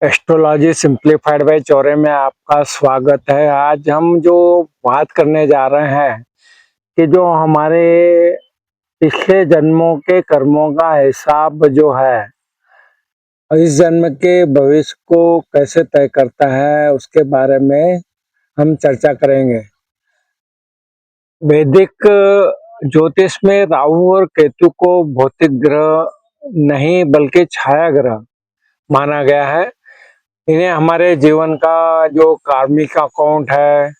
Astrology simplified by Chaure में आपका स्वागत है। आज हम जो बात करने जा रहे हैं कि जो हमारे पिछले जन्मों के कर्मों का हिसाब जो है इस जन्म के भविष्य को कैसे तय करता है, उसके बारे में हम चर्चा करेंगे। वैदिक ज्योतिष में राहु और केतु को भौतिक ग्रह नहीं बल्कि छाया ग्रह माना गया है। इन्हें हमारे जीवन का जो कार्मिक अकाउंट है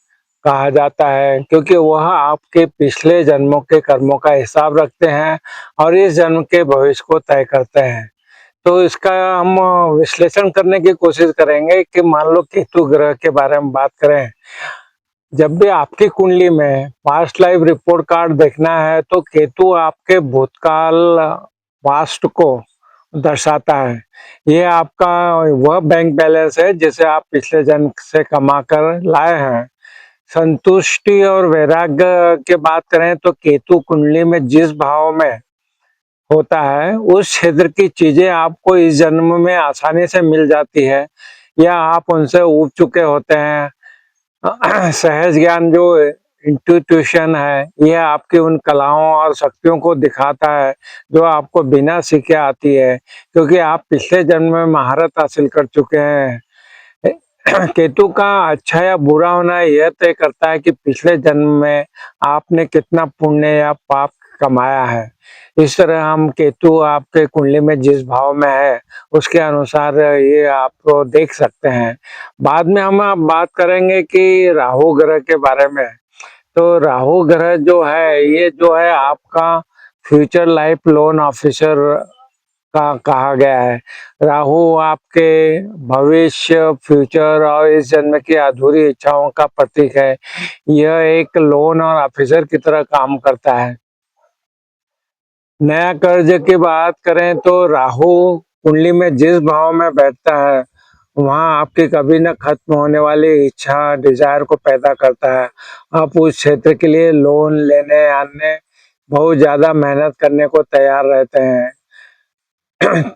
कहा जाता है, क्योंकि वह आपके पिछले जन्मों के कर्मों का हिसाब रखते हैं और इस जन्म के भविष्य को तय करते हैं। तो इसका हम विश्लेषण करने की कोशिश करेंगे कि मान लो केतु ग्रह के बारे में बात करें। जब भी आपकी कुंडली में पास्ट लाइफ रिपोर्ट कार्ड देखना है तो केतु आपके भूतकाल पास्ट को दर्शाता है। ये आपका वह बैंक बैलेंस है जिसे आप पिछले जन्म से कमा कर लाए हैं। संतुष्टि और वैराग्य की बात करें तो केतु कुंडली में जिस भाव में होता है उस क्षेत्र की चीजें आपको इस जन्म में आसानी से मिल जाती है या आप उनसे ऊब चुके होते हैं। सहज ज्ञान जो इंट्यूट्यूशन है, यह आपकी उन कलाओं और शक्तियों को दिखाता है जो आपको बिना सीखे आती है, क्योंकि आप पिछले जन्म में महारत हासिल कर चुके हैं। केतु का अच्छा या बुरा होना यह तय करता है कि पिछले जन्म में आपने कितना पुण्य या पाप कमाया है। इस तरह हम केतु आपके कुंडली में जिस भाव में है उसके अनुसार ये आप देख सकते हैं। बाद में हम आप बात करेंगे कि राहु ग्रह के बारे में। तो राहु ग्रह जो है ये जो है आपका फ्यूचर लाइफ लोन ऑफिसर का कहा गया है। राहु आपके भविष्य, फ्यूचर और इस जन्म की अधूरी इच्छाओं का प्रतीक है। यह एक लोन और ऑफिसर की तरह काम करता है। नया कर्ज की बात करें तो राहु कुंडली में जिस भाव में बैठता है वहां आपकी कभी न खत्म होने वाली इच्छा, डिजायर को पैदा करता है। आप उस क्षेत्र के लिए लोन लेने आने बहुत ज्यादा मेहनत करने को तैयार रहते हैं।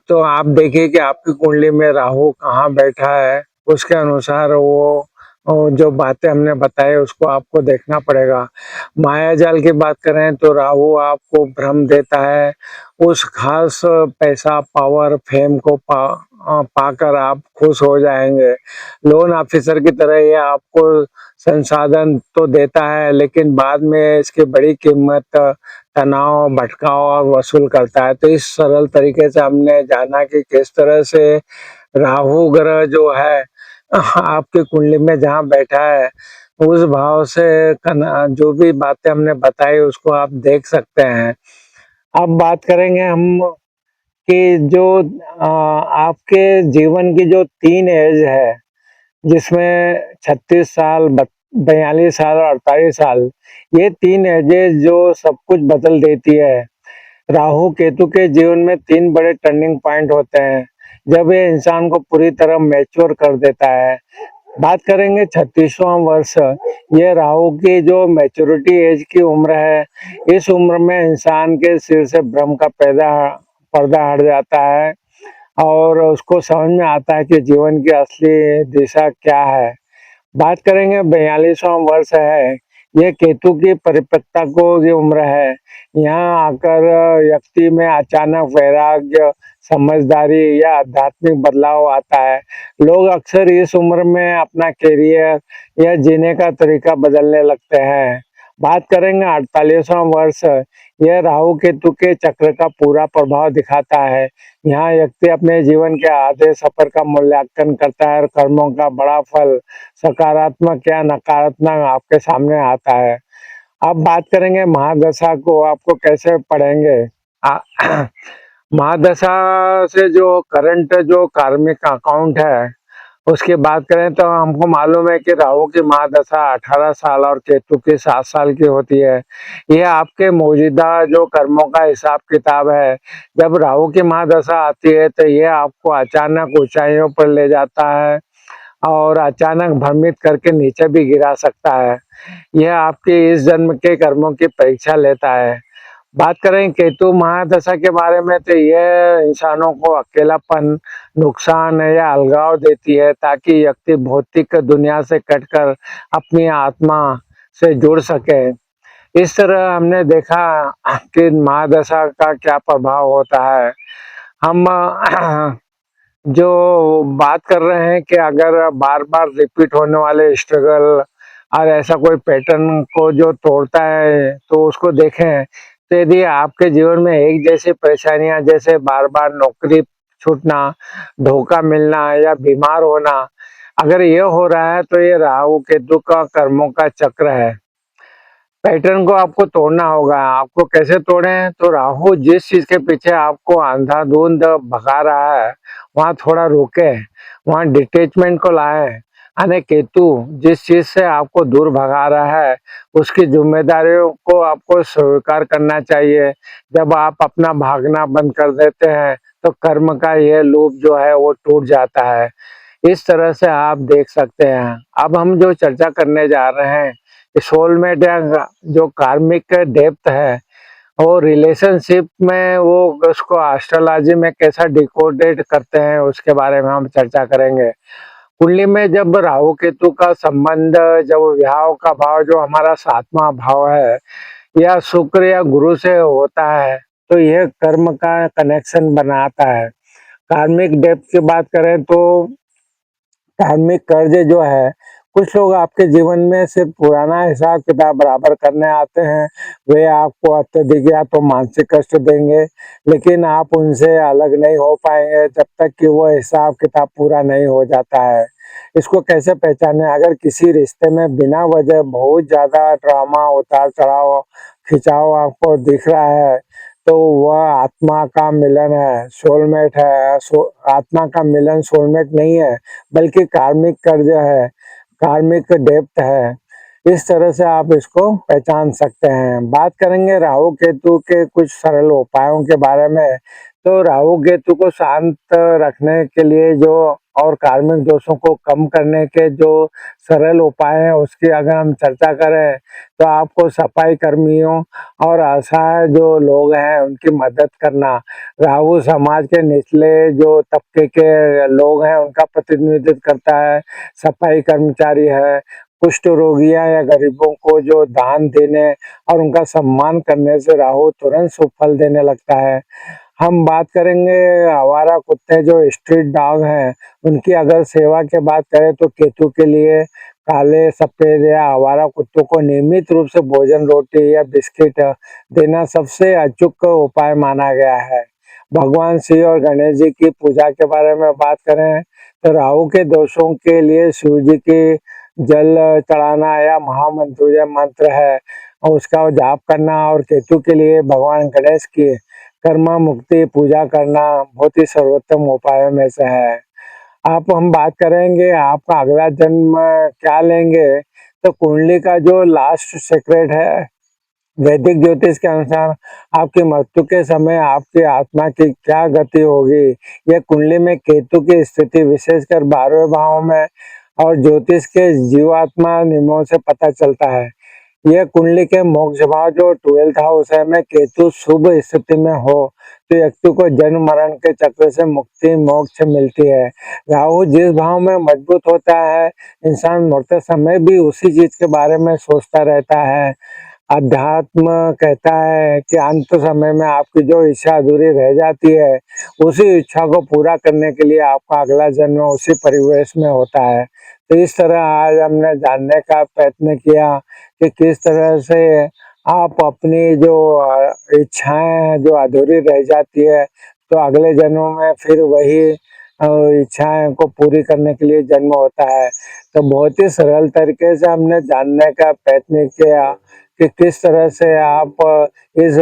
तो आप देखिए कि आपकी कुंडली में राहु कहाँ बैठा है, उसके अनुसार वो जो बातें हमने बताई उसको आपको देखना पड़ेगा। माया जाल की बात करें तो राहु आपको भ्रम देता है। उस खास पैसा, पावर, फेम को पाकर आप खुश हो जाएंगे। लोन ऑफिसर की तरह ये आपको संसाधन तो देता है, लेकिन बाद में इसकी बड़ी कीमत तनाव, भटकाव और वसूल करता है। तो इस सरल तरीके से हमने जाना कि किस तरह से राहु ग्रह जो है आपकी कुंडली में जहाँ बैठा है उस भाव से जो भी बातें हमने बताई उसको आप देख सकते हैं। अब बात करेंगे हम कि जो आपके जीवन की जो 3 एज है, जिसमें 36 साल, 42 साल और 48 साल, ये 3 एजेस जो सब कुछ बदल देती है। राहु केतु के जीवन में 3 बड़े टर्निंग पॉइंट होते हैं जब ये इंसान को पूरी तरह मैच्योर कर देता है। बात करेंगे 36वां वर्ष। ये राहु की जो मैच्योरिटी एज की उम्र है, इस उम्र में इंसान के सिर से भ्रम का पर्दा हट जाता है और उसको समझ में आता है कि जीवन की असली दिशा क्या है। बात करेंगे 42वां वर्ष है, ये केतु की परिपक्वता को की उम्र है। यहाँ आकर व्यक्ति में अचानक वैराग्य, समझदारी या आध्यात्मिक बदलाव आता है। लोग अक्सर इस उम्र में अपना करियर या जीने का तरीका बदलने लगते हैं। बात करेंगे 48वां वर्ष। यह राहु केतु के चक्र का पूरा प्रभाव दिखाता है। यहाँ व्यक्ति अपने जीवन के आधे सफर का मूल्यांकन करता है और कर्मों का बड़ा फल सकारात्मक या नकारात्मक आपके सामने आता है। अब बात करेंगे महादशा को आपको कैसे पढ़ेंगे। महादशा से जो करंट जो कार्मिक अकाउंट है उसकी बात करें तो हमको मालूम है कि राहु की महादशा 18 साल और केतु की 7 साल की होती है। यह आपके मौजूदा जो कर्मों का हिसाब किताब है। जब राहु की महादशा आती है तो यह आपको अचानक ऊंचाइयों पर ले जाता है और अचानक भ्रमित करके नीचे भी गिरा सकता है। यह आपके इस जन्म के कर्मों की परीक्षा लेता है। बात करें केतु महादशा के बारे में तो यह इंसानों को अकेलापन, नुकसान या अलगाव देती है ताकि व्यक्ति भौतिक दुनिया से कटकर अपनी आत्मा से जुड़ सके। इस तरह हमने देखा कि महादशा का क्या प्रभाव होता है। हम जो बात कर रहे हैं कि अगर बार-बार रिपीट होने वाले स्ट्रगल और ऐसा कोई पैटर्न को जो तोड़ता है तो उसको देखें। तो यदि आपके जीवन में एक जैसी परेशानियां जैसे बार-बार नौकरी छूटना, धोखा मिलना या बीमार होना, अगर ये हो रहा है तो ये राहु केतु का कर्मों का चक्र है। पैटर्न को आपको तोड़ना होगा। आपको कैसे तोड़ें? तो राहु जिस चीज़ के पीछे आपको अंधाधुंध भगा रहा है, वहाँ थोड़ा रुकें, वहाँ डिटैचमेंट को लाएँ। यानी केतु जिस चीज़ से आपको दूर भगा रहा है, उसकी ज़िम्मेदारियों को आपको स्वीकार करना चाहिए। जब आप अपना भागना बंद कर देते हैं, तो कर्म का ये लूप जो है वो टूट जाता है। इस तरह से आप देख सकते हैं। अब हम जो चर्चा करने जा रहे हैं कि सोलमेट या जो कार्मिक डेप्थ है वो रिलेशनशिप में वो उसको एस्ट्रोलॉजी में कैसा डिकोडेड करते हैं उसके बारे में हम चर्चा करेंगे। कुंडली में जब राहु केतु का संबंध, जब विवाह का भाव जो हमारा 7वां भाव है या शुक्र या गुरु से होता है तो यह कर्म का कनेक्शन बनाता है। कार्मिक डेप्थ की बात करें तो धार्मिक कर्ज जो है, कुछ लोग आपके जीवन में सिर्फ पुराना हिसाब किताब बराबर करने आते हैं। वे आपको अत्यधिक या तो मानसिक कष्ट देंगे, लेकिन आप उनसे अलग नहीं हो पाएंगे जब तक कि वो हिसाब किताब पूरा नहीं हो जाता है। इसको कैसे पहचाने? अगर किसी रिश्ते में बिना वजह बहुत ज्यादा ड्रामा, उतार चढ़ाव, खिंचाव आपको दिख रहा है तो वह आत्मा का मिलन है, सोलमेट है। आत्मा का मिलन सोलमेट नहीं है, बल्कि कार्मिक कर्ज है, कार्मिक डेप्थ है। इस तरह से आप इसको पहचान सकते हैं। बात करेंगे राहु केतु के कुछ सरल उपायों के बारे में। तो राहु केतु को शांत रखने के लिए जो और कार्मिक दोषों को कम करने के जो सरल उपाय हैं उसकी अगर हम चर्चा करें तो आपको सफाई कर्मियों और असहाय जो लोग हैं उनकी मदद करना। राहु समाज के निचले जो तबके के लोग हैं उनका प्रतिनिधित्व करता है। सफाई कर्मचारी है, कुष्ठ रोगियां या गरीबों को जो दान देने और उनका सम्मान करने से राहु तुरंत शुभ फल देने लगता है। हम बात करेंगे आवारा कुत्ते जो स्ट्रीट डॉग हैं उनकी अगर सेवा की बात करें तो केतु के लिए काले, सफेद या आवारा कुत्तों को नियमित रूप से भोजन, रोटी या बिस्किट देना सबसे अचूक उपाय माना गया है। भगवान शिव और गणेश जी की पूजा के बारे में बात करें तो राहु के दोषों के लिए शिव जी की जल चढ़ाना या महामंत्र या मंत्र है और उसका जाप करना, और केतु के लिए भगवान गणेश की कर्मा मुक्ति पूजा करना बहुत ही सर्वोत्तम उपायों में से है। आप हम बात करेंगे आपका अगला जन्म क्या लेंगे, तो कुंडली का जो लास्ट सीक्रेट है वैदिक ज्योतिष के अनुसार आपकी मृत्यु के समय आपकी आत्मा की क्या गति होगी, यह कुंडली में केतु की स्थिति विशेषकर 12वें भाव में और ज्योतिष के जीवात्मा नियमों से पता चलता है। यह कुंडली के मोक्ष भाव जो 12th हाउस है में केतु शुभ स्थिति में हो तो व्यक्ति को जन्म मरण के चक्र से मुक्ति मोक्ष मिलती है। राहु जिस भाव में मजबूत होता है, इंसान मरते समय भी उसी चीज के बारे में सोचता रहता है। अध्यात्म कहता है कि अंत समय में आपकी जो इच्छा अधूरी रह जाती है, उसी इच्छा को पूरा करने के लिए आपका अगला जन्म उसी परिवेश में होता है। तो इस तरह आज हमने जानने का प्रयत्न किया कि किस तरह से आप अपनी जो इच्छाएं हैं जो अधूरी रह जाती है तो अगले जन्म में फिर वही इच्छाएं को पूरी करने के लिए जन्म होता है। तो बहुत ही सरल तरीके से हमने जानने का प्रयत्न किया कि किस तरह से आप इस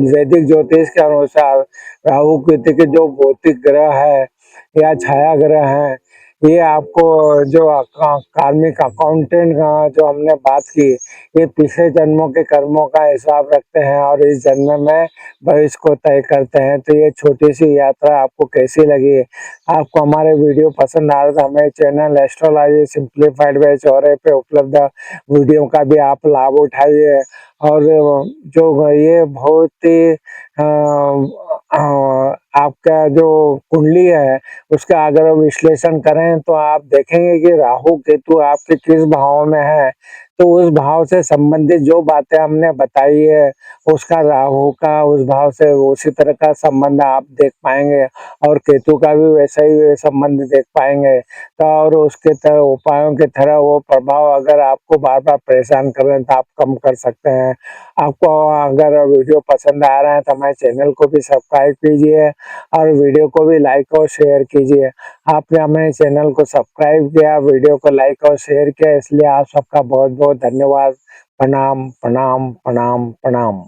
वैदिक ज्योतिष के अनुसार राहु केतु के जो भौतिक ग्रह है या छाया ग्रह है, ये आपको जो कार्मिक अकाउंटेंट का जो हमने बात की, ये पिछले जन्मों के कर्मों का हिसाब रखते हैं और इस जन्म में भविष्य को तय करते हैं। तो ये छोटी सी यात्रा आपको कैसी लगी? आपको हमारे वीडियो पसंद आ रहा तो हमारे channel astrology simplified by Chaure पे उपलब्ध वीडियो का भी आप लाभ उठाइए और जो ये बहुत ही आपका जो कुंडली है उसका अगर विश्लेषण करें तो आप देखेंगे कि राहु केतु आपके किस भाव में है, तो उस भाव से संबंधित जो बातें हमने बताई है उसका राहु का उस भाव से उसी तरह का संबंध आप देख पाएंगे और केतु का भी वैसा ही संबंध देख पाएंगे। तो और उसके तरह उपायों की तरह वो प्रभाव अगर आपको बार बार परेशान कर रहे हैं तो आप कम कर सकते हैं। आपको अगर वीडियो पसंद आ रहा है तो हमारे चैनल को भी सब्सक्राइब कीजिए और वीडियो को भी लाइक और शेयर कीजिए। आपने हमारे चैनल को सब्सक्राइब किया, वीडियो को लाइक और शेयर किया, इसलिए आप सबका बहुत बहुत धन्यवाद। प्रणाम प्रणाम प्रणाम प्रणाम।